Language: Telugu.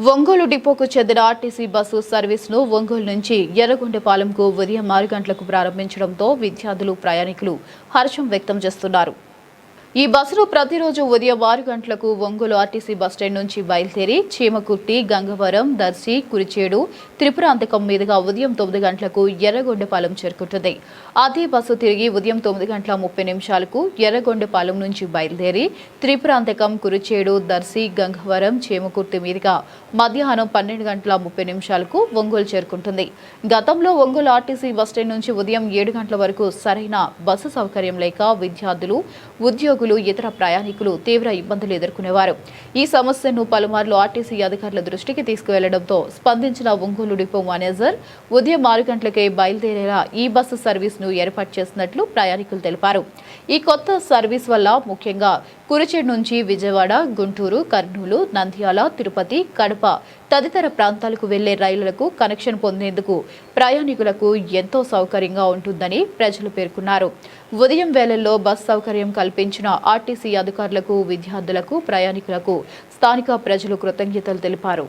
ఒంగోలు డిపోకు చెందిన ఆర్టీసీ బస్సు సర్వీసును ఒంగోలు నుంచి ఎర్రగొండపాలెంకు ఉదయం 6 గంటలకు ప్రారంభించడంతో విద్యార్థులు, ప్రయాణికులు హర్షం వ్యక్తం చేస్తున్నారు. ఈ బస్సులు ప్రతిరోజు ఉదయం 6 గంటలకు ఒంగోలు ఆర్టీసీ బస్టాండ్ నుంచి బయలుదేరి చీమకుర్తి, గంగవరం, దర్శి, కురిచేడు, త్రిపురాంతకం మీదుగా ఉదయం 9 గంటలకు ఎర్రగొండపాలెం చేరుకుంటుంది. అదే బస్సు తిరిగి ఉదయం 9:30 ఎర్రగొండపాలెం నుంచి బయలుదేరి త్రిపురాంతకం, కురిచేడు, దర్శి, గంగవరం, చీమకుర్తి మీదుగా మధ్యాహ్నం 12:30 ఒంగోలు చేరుకుంటుంది. గతంలో ఒంగోలు ఆర్టీసీ బస్టాండ్ నుంచి ఉదయం 7 గంటల వరకు సరైన బస్సు సౌకర్యం లేక విద్యార్థులు, ఉద్యోగులు, ఇతర ప్రయాణికులు తీవ్ర ఇబ్బందులు ఎదుర్కొనేవారు. ఈ సమస్యను పలుమార్లు ఆర్టీసీ అధికారుల దృష్టికి తీసుకువెళ్లడంతో స్పందించిన ఒంగోలు డిపో మేనేజర్ ఉదయం 6 గంటలకే బయలుదేరేలా ఈ బస్సు సర్వీసును ఏర్పాటు చేసినట్లు ప్రయాణికులు తెలిపారు. ఈ కొత్త సర్వీస్ వల్ల ముఖ్యంగా కురిచేడు నుంచి విజయవాడ, గుంటూరు, కర్నూలు, నంద్యాల, తిరుపతి, కడప తదితర ప్రాంతాలకు వెళ్లే రైళ్లకు కనెక్షన్ పొందేందుకు ప్రయాణికులకు ఎంతో సౌకర్యంగా ఉంటుందని ప్రజలు పేర్కొన్నారు. ఉదయం వేళల్లో బస్ సౌకర్యం కల్పించిన ఆర్టీసీ అధికారులకు, విద్యార్థులకు, ప్రయాణికులకు స్థానిక ప్రజలు కృతజ్ఞతలు తెలిపారు.